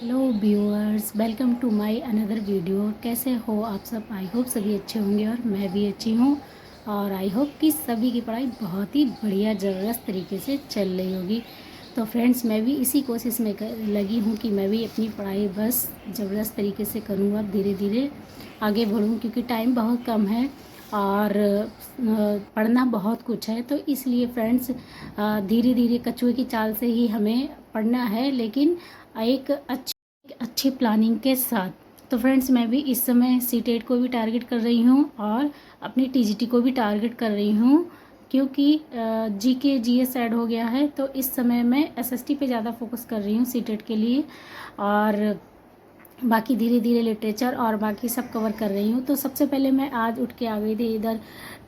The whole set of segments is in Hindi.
Hello viewers, welcome to my another video. कैसे हो आप सब? आई होप सभी अच्छे होंगे और मैं भी अच्छी हूँ। और आई होप कि सभी की पढ़ाई बहुत ही बढ़िया ज़बरदस्त तरीके से चल रही होगी। तो फ्रेंड्स, मैं भी इसी कोशिश में लगी हूँ कि मैं भी अपनी पढ़ाई बस ज़बरदस्त तरीके से करूँ, अब धीरे धीरे आगे बढ़ूँ, क्योंकि टाइम बहुत कम है और पढ़ना बहुत कुछ है। तो इसलिए फ्रेंड्स, धीरे धीरे कछुए की चाल से ही हमें पढ़ना है, लेकिन एक अच्छी प्लानिंग के साथ। तो फ्रेंड्स, मैं भी इस समय सीटेट को भी टारगेट कर रही हूँ और अपनी टीजीटी को भी टारगेट कर रही हूँ, क्योंकि जीके जीएस ऐड हो गया है। तो इस समय मैं एसएसटी पे ज़्यादा फोकस कर रही हूँ सीटेट के लिए, और बाकी धीरे धीरे लिटरेचर और बाकी सब कवर कर रही हूँ। तो सबसे पहले मैं आज उठ के आ गई थी इधर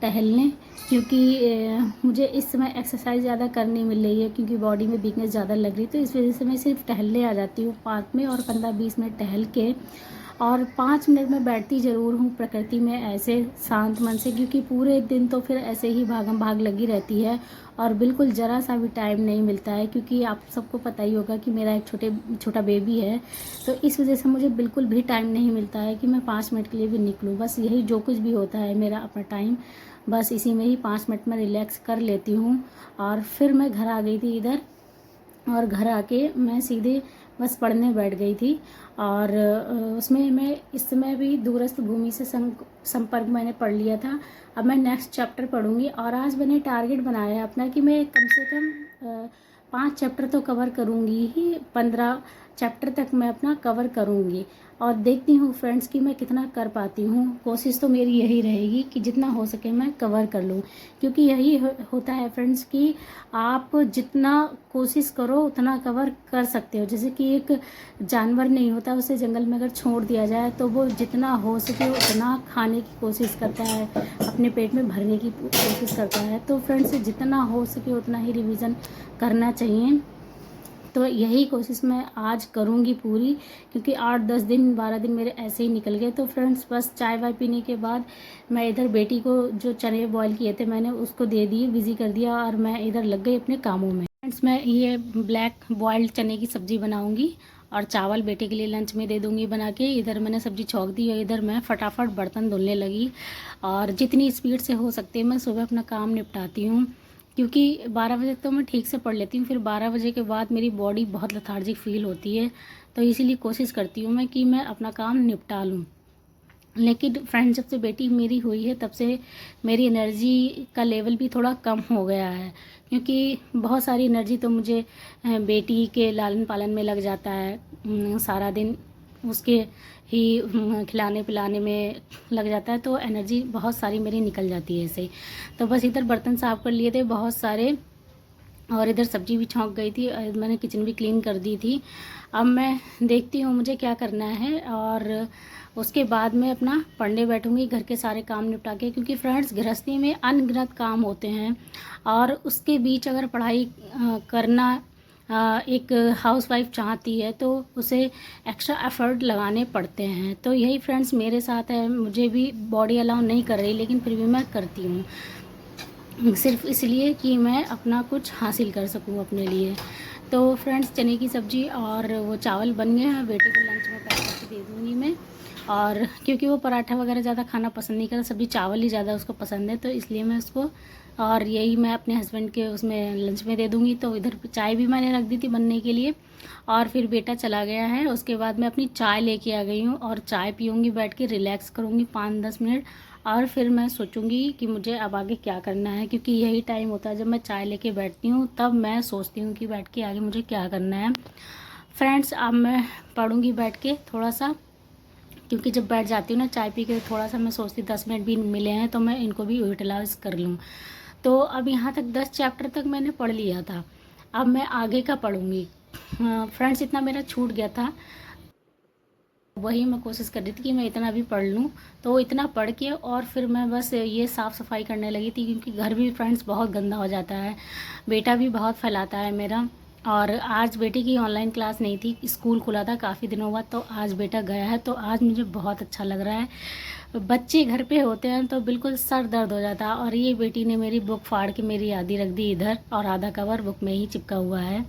टहलने, क्योंकि मुझे इस समय एक्सरसाइज ज़्यादा करनी मिल रही है, क्योंकि बॉडी में वीकनेस ज़्यादा लग रही है। तो इस वजह से मैं सिर्फ टहलने आ जाती हूँ पार्क में, और 15-20 मिनट टहल के और 5 मिनट में बैठती ज़रूर हूँ प्रकृति में, ऐसे शांत मन से, क्योंकि पूरे दिन तो फिर ऐसे ही भागम भाग लगी रहती है और बिल्कुल ज़रा सा भी टाइम नहीं मिलता है, क्योंकि आप सबको पता ही होगा कि मेरा एक छोटा बेबी है। तो इस वजह से मुझे बिल्कुल भी टाइम नहीं मिलता है कि मैं 5 मिनट के लिए भी निकलूँ। बस यही जो कुछ भी होता है मेरा अपना टाइम, बस इसी में ही 5 मिनट में रिलैक्स कर लेती हूँ। और फिर मैं घर आ गई थी इधर, और घर आके मैं सीधे बस पढ़ने बैठ गई थी। और उसमें मैं इस समय भी दूरस्थ भूमि से संपर्क मैंने पढ़ लिया था। अब मैं नेक्स्ट चैप्टर पढ़ूंगी, और आज मैंने टारगेट बनाया है अपना कि मैं कम से कम 5 चैप्टर तो कवर करूंगी ही, 15 चैप्टर तक मैं अपना कवर करूंगी। और देखती हूँ फ्रेंड्स कि मैं कितना कर पाती हूँ। कोशिश तो मेरी यही रहेगी कि जितना हो सके मैं कवर कर लूँ, क्योंकि यही होता है फ्रेंड्स कि आप जितना कोशिश करो उतना कवर कर सकते हो। जैसे कि एक जानवर नहीं होता, उसे जंगल में अगर छोड़ दिया जाए तो वो जितना हो सके उतना खाने की कोशिश करता है, अपने पेट में भरने की कोशिश करता है। तो फ्रेंड्स, जितना हो सके उतना ही रिवीजन करना चाहिए। तो यही कोशिश मैं आज करूँगी पूरी, क्योंकि 8-10 दिन 12 दिन मेरे ऐसे ही निकल गए। तो फ्रेंड्स, बस चाय वाय पीने के बाद मैं इधर बेटी को जो चने बॉईल किए थे मैंने उसको दे दिए, बिज़ी कर दिया, और मैं इधर लग गई अपने कामों में। फ्रेंड्स, मैं ये ब्लैक बॉइल्ड चने की सब्ज़ी बनाऊँगी और चावल बेटे के लिए लंच में दे दूँगी बना के। इधर मैंने सब्ज़ी छौंक दी और इधर मैं फटाफट बर्तन धुलने लगी, और जितनी स्पीड से हो सकती है मैं सुबह अपना काम निपटाती हूँ, क्योंकि 12 बजे तो मैं ठीक से पढ़ लेती हूँ, फिर 12 बजे के बाद मेरी बॉडी बहुत लेथार्जिक फील होती है। तो इसीलिए कोशिश करती हूँ मैं कि मैं अपना काम निपटा लूँ। लेकिन फ्रेंड, जब से बेटी मेरी हुई है तब से मेरी एनर्जी का लेवल भी थोड़ा कम हो गया है, क्योंकि बहुत सारी एनर्जी तो मुझे बेटी के लालन पालन में लग जाता है। सारा दिन उसके ही खिलाने पिलाने में लग जाता है, तो एनर्जी बहुत सारी मेरी निकल जाती है ऐसे। तो बस इधर बर्तन साफ़ कर लिए थे बहुत सारे, और इधर सब्जी भी छौंक गई थी, और मैंने किचन भी क्लीन कर दी थी। अब मैं देखती हूँ मुझे क्या करना है, और उसके बाद मैं अपना पढ़ने बैठूँगी घर के सारे काम निपटा के, क्योंकि फ्रेंड्स, गृहस्थी में अनगिनत काम होते हैं, और उसके बीच अगर पढ़ाई करना एक हाउसवाइफ चाहती है तो उसे एक्स्ट्रा एफर्ट लगाने पड़ते हैं। तो यही फ्रेंड्स मेरे साथ है, मुझे भी बॉडी अलाउ नहीं कर रही, लेकिन फिर भी मैं करती हूँ, सिर्फ इसलिए कि मैं अपना कुछ हासिल कर सकूं अपने लिए। तो फ्रेंड्स, चने की सब्ज़ी और वो चावल बन गए हैं, बेटे को लंच में पैक करके दे दूँगी मैं। और क्योंकि वो पराठा वगैरह ज़्यादा खाना पसंद नहीं करता, सब्ज़ी चावल ही ज़्यादा उसको पसंद है, तो इसलिए मैं उसको, और यही मैं अपने हस्बैंड के उसमें लंच में दे दूँगी। तो इधर चाय भी मैंने रख दी थी बनने के लिए, और फिर बेटा चला गया है। उसके बाद मैं अपनी चाय लेके आ गई हूँ, और चाय पीऊँगी, बैठ के रिलैक्स करूँगी 5-10 मिनट, और फिर मैं सोचूंगी कि मुझे अब आगे क्या करना है, क्योंकि यही टाइम होता है जब मैं चाय लेके बैठती हूँ, तब मैं सोचती हूँ कि बैठ के आगे मुझे क्या करना है। फ्रेंड्स, अब मैं पढ़ूंगी बैठ के थोड़ा सा, क्योंकि जब बैठ जाती हूँ ना चाय पी के, थोड़ा सा मैं सोचती 10 मिनट भी मिले हैं तो मैं इनको भी यूटिलाइज कर लूँ। तो अब यहाँ तक 10 चैप्टर तक मैंने पढ़ लिया था, अब मैं आगे का पढ़ूंगी। फ्रेंड्स, इतना मेरा छूट गया था, वही मैं कोशिश कर रही थी कि मैं इतना भी पढ़ लूँ। तो इतना पढ़ के और फिर मैं बस ये साफ़ सफाई करने लगी थी, क्योंकि घर भी फ्रेंड्स बहुत गंदा हो जाता है, बेटा भी बहुत फैलाता है मेरा। और आज बेटे की ऑनलाइन क्लास नहीं थी, स्कूल खुला था काफ़ी दिनों बाद, तो आज बेटा गया है, तो आज मुझे बहुत अच्छा लग रहा है। बच्चे घर पे होते हैं तो बिल्कुल सर दर्द हो जाता है, और ये बेटी ने मेरी बुक फाड़ के मेरी आधी रख दी इधर, और आधा कवर बुक में ही चिपका हुआ है।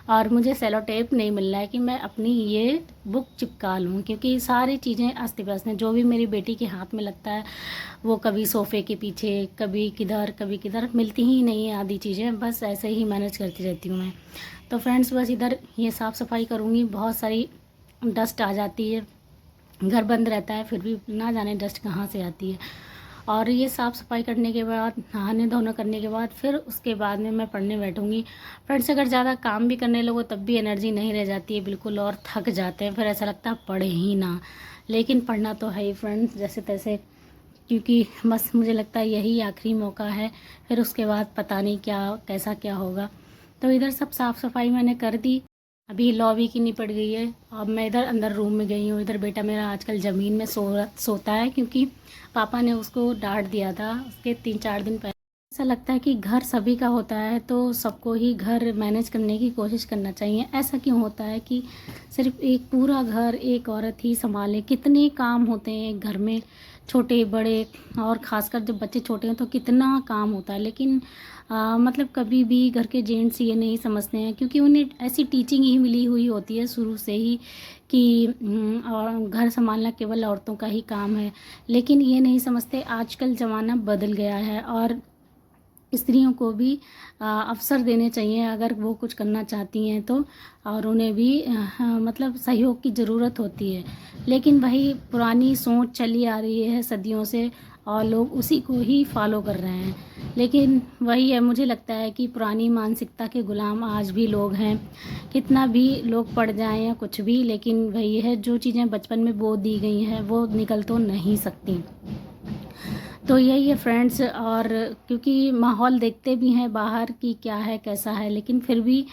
और मुझे सेलो टेप नहीं मिल रहा है कि मैं अपनी ये बुक चिपका लूँ, क्योंकि सारी चीज़ें अस्त व्यस्त हैं। जो भी मेरी बेटी के हाथ में लगता है वो कभी सोफ़े के पीछे, कभी किधर मिलती ही नहीं है आधी चीज़ें। बस ऐसे ही मैनेज करती रहती हूँ मैं। तो फ्रेंड्स बस इधर ये साफ़ सफाई करूँगी। बहुत सारी डस्ट आ जाती है, घर बंद रहता है फिर भी ना जाने डस्ट कहाँ से आती है। और ये साफ़ सफाई करने के बाद, नहाने धोना करने के बाद, फिर उसके बाद में मैं पढ़ने बैठूँगी। फ्रेंड्स अगर ज़्यादा काम भी करने लगो तब भी एनर्जी नहीं रह जाती है बिल्कुल, और थक जाते हैं, फिर ऐसा लगता है पढ़े ही ना। लेकिन पढ़ना तो है ही फ्रेंड्स, जैसे तैसे, क्योंकि बस मुझे लगता है यही आखिरी मौका है, फिर उसके बाद पता नहीं क्या कैसा क्या होगा। तो इधर सब साफ़ सफाई मैंने कर दी। अभी लॉबी की निपट गई है। अब मैं इधर अंदर रूम में गई हूँ। इधर बेटा मेरा आजकल ज़मीन में सोता है, क्योंकि पापा ने उसको डांट दिया था उसके 3-4 दिन पहले। ऐसा लगता है कि घर सभी का होता है तो सबको ही घर मैनेज करने की कोशिश करना चाहिए। ऐसा क्यों होता है कि सिर्फ एक पूरा घर एक औरत ही संभाले? कितने काम होते हैं एक घर में, छोटे बड़े, और ख़ासकर जब बच्चे छोटे हैं तो कितना काम होता है। लेकिन मतलब कभी भी घर के जेंट्स ये नहीं समझते हैं, क्योंकि उन्हें ऐसी टीचिंग ही मिली हुई होती है शुरू से ही कि और घर संभालना केवल औरतों का ही काम है। लेकिन ये नहीं समझते आजकल ज़माना बदल गया है, और स्त्रियों को भी अवसर देने चाहिए अगर वो कुछ करना चाहती हैं तो। और उन्हें भी मतलब सहयोग की ज़रूरत होती है। लेकिन वही पुरानी सोच चली आ रही है सदियों से, और लोग उसी को ही फॉलो कर रहे हैं। लेकिन वही है, मुझे लगता है कि पुरानी मानसिकता के गुलाम आज भी लोग हैं। कितना भी लोग पढ़ जाएं या कुछ भी, लेकिन वही है, जो चीज़ें बचपन में बो दी गई हैं वो निकल तो नहीं सकती। तो यही है फ्रेंड्स। और क्योंकि माहौल देखते भी हैं बाहर की क्या है कैसा है, लेकिन फिर भी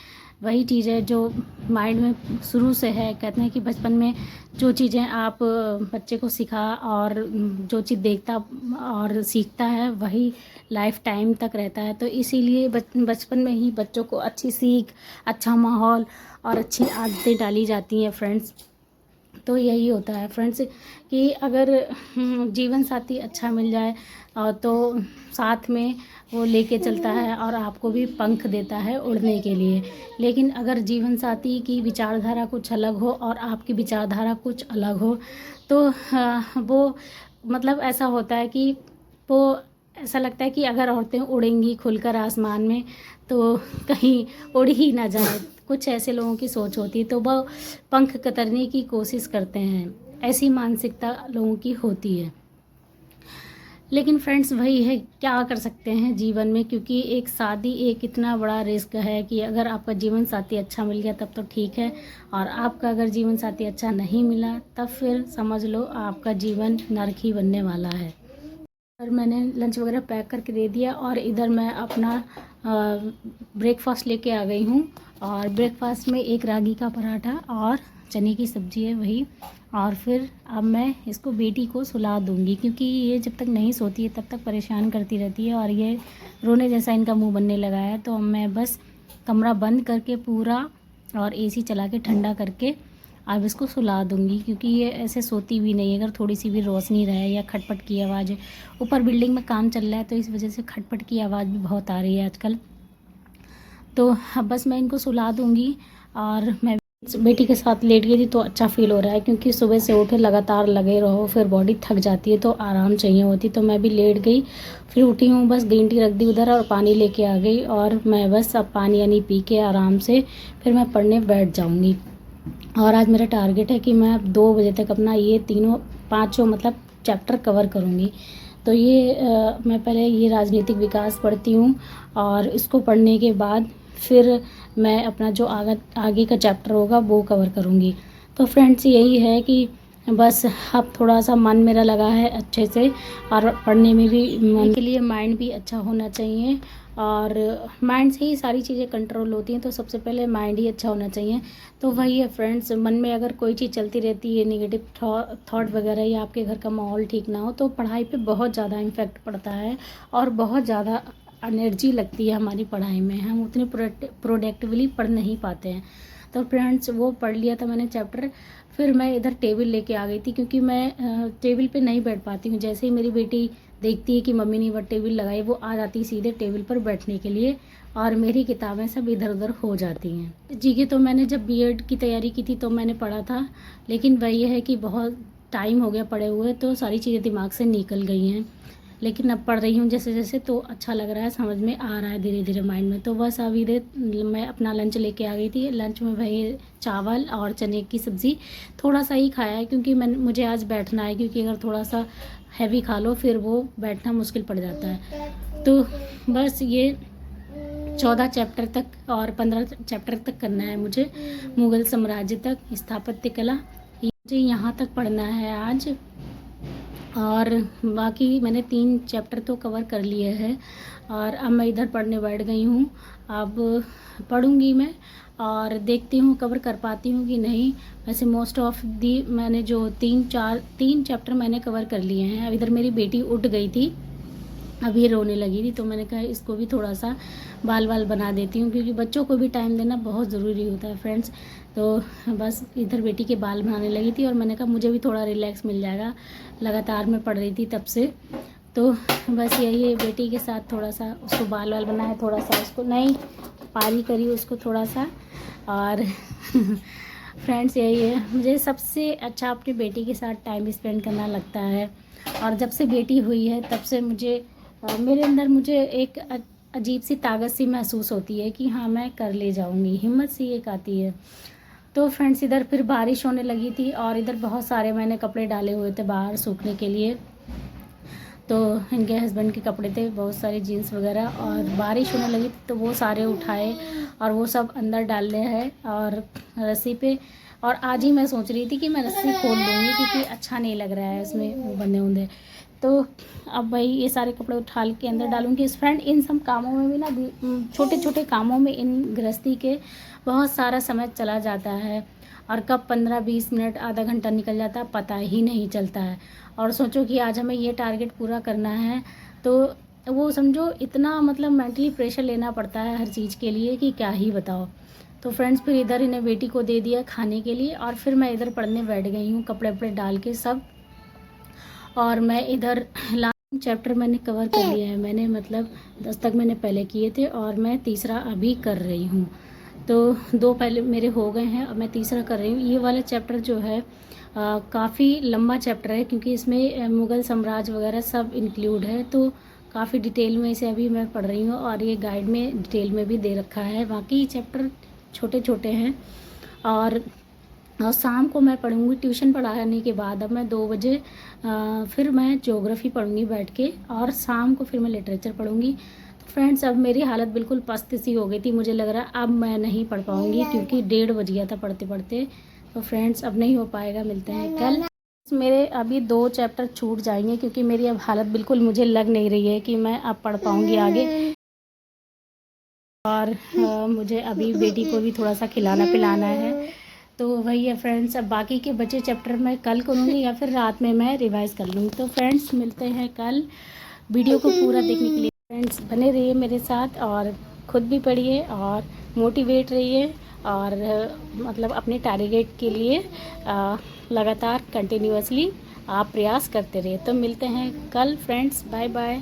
वही चीज़ है जो माइंड में शुरू से है। कहते हैं कि बचपन में जो चीज़ें आप बच्चे को सिखा, और जो चीज़ देखता और सीखता है वही लाइफ टाइम तक रहता है। तो इसीलिए बचपन में ही बच्चों को अच्छी सीख, अच्छा माहौल और अच्छी आदतें डाली जाती हैं फ्रेंड्स। तो यही होता है फ्रेंड्स कि अगर जीवन साथी अच्छा मिल जाए तो साथ में वो लेके चलता है और आपको भी पंख देता है उड़ने के लिए। लेकिन अगर जीवन साथी की विचारधारा कुछ अलग हो और आपकी विचारधारा कुछ अलग हो तो वो मतलब ऐसा होता है कि वो ऐसा लगता है कि अगर औरतें उड़ेंगी खुलकर आसमान में तो कहीं उड़ ही ना जाए। कुछ ऐसे लोगों की सोच होती है तो वह पंख कतरने की कोशिश करते हैं। ऐसी मानसिकता लोगों की होती है। लेकिन फ्रेंड्स वही है, क्या कर सकते हैं जीवन में, क्योंकि एक शादी एक इतना बड़ा रिस्क है कि अगर आपका जीवन साथी अच्छा मिल गया तब तो ठीक है, और आपका अगर जीवन साथी अच्छा नहीं मिला तब फिर समझ लो आपका जीवन नरक ही बनने वाला है। और मैंने लंच वगैरह पैक करके दे दिया, और इधर मैं अपना ब्रेकफास्ट लेके आ गई हूँ। और ब्रेकफास्ट में एक रागी का पराठा और चने की सब्ज़ी है वही। और फिर अब मैं इसको बेटी को सुला दूँगी, क्योंकि ये जब तक नहीं सोती है तब तक परेशान करती रहती है, और ये रोने जैसा इनका मुंह बनने लगा है। तो अब मैं बस कमरा बंद करके पूरा और एसी चला के ठंडा करके अब इसको सुला दूँगी, क्योंकि ये ऐसे सोती भी नहीं है अगर थोड़ी सी भी रोशनी रहे या खटपट की आवाज़। ऊपर बिल्डिंग में काम चल रहा है तो इस वजह से खटपट की आवाज़ भी बहुत आ रही है आजकल। तो अब बस मैं इनको सुला दूँगी, और मैं बेटी के साथ लेट गई थी तो अच्छा फील हो रहा है, क्योंकि सुबह से उठे लगातार लगे रहो फिर बॉडी थक जाती है तो आराम चाहिए होती। तो मैं भी लेट गई, फिर उठी हूँ, बस ग्रीन टी रख दी उधर और पानी लेके आ गई, और मैं बस अब पानी यानी पी के आराम से फिर मैं पढ़ने बैठ जाऊँगी। और आज मेरा टारगेट है कि मैं अब 2 बजे तक अपना ये पाँचों मतलब चैप्टर कवर करूँगी। तो ये मैं पहले ये राजनीतिक विकास पढ़ती हूँ, और इसको पढ़ने के बाद फिर मैं अपना जो आगे का चैप्टर होगा वो कवर करूँगी। तो फ्रेंड्स यही है कि बस अब थोड़ा सा मन मेरा लगा है अच्छे से, और पढ़ने में भी मन के लिए माइंड भी अच्छा होना चाहिए, और माइंड से ही सारी चीज़ें कंट्रोल होती हैं। तो सबसे पहले माइंड ही अच्छा होना चाहिए। तो वही है फ्रेंड्स, मन में अगर कोई चीज़ चलती रहती है नेगेटिव थॉट वगैरह, या आपके घर का माहौल ठीक ना हो तो पढ़ाई पे बहुत ज़्यादा इम्पेक्ट पड़ता है, और बहुत ज़्यादा एनर्जी लगती है हमारी पढ़ाई में, हम उतने प्रोडक्टिवली पढ़ नहीं पाते हैं। तो फ्रेंड्स वो पढ़ लिया था मैंने चैप्टर, फिर मैं इधर टेबल लेके आ गई थी, क्योंकि मैं टेबल पे नहीं बैठ पाती हूँ। जैसे ही मेरी बेटी देखती है कि मम्मी ने वो टेबल लगाई, वो आ जाती है सीधे टेबल पर बैठने के लिए और मेरी किताबें सब इधर उधर हो जाती हैं। जीके तो मैंने जब बीएड की तैयारी की थी तो मैंने पढ़ा था, लेकिन वही है कि बहुत टाइम हो गया पढ़े हुए, तो सारी चीज़ें दिमाग से निकल गई हैं। लेकिन अब पढ़ रही हूँ जैसे जैसे, तो अच्छा लग रहा है, समझ में आ रहा है धीरे धीरे माइंड में। तो बस अभी मैं अपना लंच लेके आ गई थी। लंच में भाई चावल और चने की सब्ज़ी, थोड़ा सा ही खाया है क्योंकि मुझे आज बैठना है, क्योंकि अगर थोड़ा सा हैवी खा लो फिर वो बैठना मुश्किल पड़ जाता है। तो बस ये 14 चैप्टर तक और 15 चैप्टर तक करना है मुझे, मुग़ल साम्राज्य तक, स्थापत्य कला, मुझे यहाँ तक पढ़ना है आज। और बाकी मैंने 3 चैप्टर तो कवर कर लिए हैं और अब मैं इधर पढ़ने बैठ गई हूँ। अब पढ़ूँगी मैं और देखती हूँ कवर कर पाती हूँ कि नहीं। वैसे मोस्ट ऑफ दी मैंने जो 3 चैप्टर मैंने कवर कर लिए हैं। अब इधर मेरी बेटी उठ गई थी, अब ये रोने लगी थी, तो मैंने कहा इसको भी थोड़ा सा बाल बना देती हूँ, क्योंकि बच्चों को भी टाइम देना बहुत ज़रूरी होता है फ्रेंड्स। तो बस इधर बेटी के बाल बनाने लगी थी और मैंने कहा मुझे भी थोड़ा रिलैक्स मिल जाएगा, लगातार मैं पढ़ रही थी तब से। तो बस यही है, बेटी के साथ थोड़ा सा उसको बाल बनाया, थोड़ा सा उसको नहीं पारी करी उसको थोड़ा सा। और फ्रेंड्स यही है, मुझे सबसे अच्छा अपनी बेटी के साथ टाइम स्पेंड करना लगता है। और जब से बेटी हुई है तब से मेरे अंदर मुझे एक अजीब सी ताकत सी महसूस होती है कि हाँ मैं कर ले जाऊँगी, हिम्मत सी एक आती है। तो फ्रेंड्स इधर फिर बारिश होने लगी थी और इधर बहुत सारे मैंने कपड़े डाले हुए थे बाहर सूखने के लिए। तो इनके हस्बैंड के कपड़े थे बहुत सारे, जीन्स वगैरह, और बारिश होने लगी थी तो वो सारे उठाए और वो सब अंदर डालने हैं और रस्सी पे। और आज ही मैं सोच रही थी कि मैं रस्सी खोल लूँगी क्योंकि अच्छा नहीं लग रहा है उसमें वो बंधे उंधे। तो अब भाई ये सारे कपड़े उठा के अंदर डालूंगी। फ्रेंड इन सब कामों में भी ना, छोटे छोटे कामों में इन गृहस्थी के बहुत सारा समय चला जाता है और कब 15-20 मिनट आधा घंटा निकल जाता है पता ही नहीं चलता है। और सोचो कि आज हमें ये टारगेट पूरा करना है, तो वो समझो इतना मतलब मेंटली प्रेशर लेना पड़ता है हर चीज़ के लिए कि क्या ही बताओ। तो फ्रेंड्स फिर इधर इन्हें बेटी को दे दिया खाने के लिए और फिर मैं इधर पढ़ने बैठ गई हूँ, कपड़े वपड़े डाल के सब। और मैं इधर लास्ट चैप्टर मैंने कवर कर लिया है, मैंने मतलब 10 तक मैंने पहले किए थे और मैं तीसरा अभी कर रही हूँ। तो 2 पहले मेरे हो गए हैं और मैं तीसरा कर रही हूँ। ये वाला चैप्टर जो है काफ़ी लंबा चैप्टर है क्योंकि इसमें मुग़ल साम्राज्य वगैरह सब इंक्लूड है, तो काफ़ी डिटेल में इसे अभी मैं पढ़ रही हूँ और ये गाइड में डिटेल में भी दे रखा है। बाकी चैप्टर छोटे छोटे हैं और शाम को मैं पढ़ूँगी ट्यूशन पढ़ाने के बाद। अब मैं 2 बजे फिर मैं ज्योग्राफी पढ़ूँगी बैठ के और शाम को फिर मैं लिटरेचर पढ़ूँगी। तो फ्रेंड्स अब मेरी हालत बिल्कुल पस्त सी हो गई थी, मुझे लग रहा अब मैं नहीं पढ़ पाऊँगी क्योंकि 1:30 बज गया था पढ़ते पढ़ते। तो फ्रेंड्स अब नहीं हो पाएगा, मिलते हैं कल। मेरे अभी 2 चैप्टर छूट जाएंगे क्योंकि मेरी अब हालत बिल्कुल मुझे लग नहीं रही है कि मैं अब पढ़ पाऊँगी आगे। और मुझे अभी बेटी को भी थोड़ा सा खिलाना पिलाना है। तो वही है फ्रेंड्स, अब बाकी के बचे चैप्टर मैं कल करूँगी या फिर रात में मैं रिवाइज़ कर लूँगी। तो फ्रेंड्स मिलते हैं कल। वीडियो को पूरा देखने के लिए फ्रेंड्स बने रहिए मेरे साथ और ख़ुद भी पढ़िए और मोटिवेट रहिए और मतलब अपने टारगेट के लिए लगातार कंटिन्यूअसली आप प्रयास करते रहिए। तो मिलते हैं कल फ्रेंड्स, बाय बाय।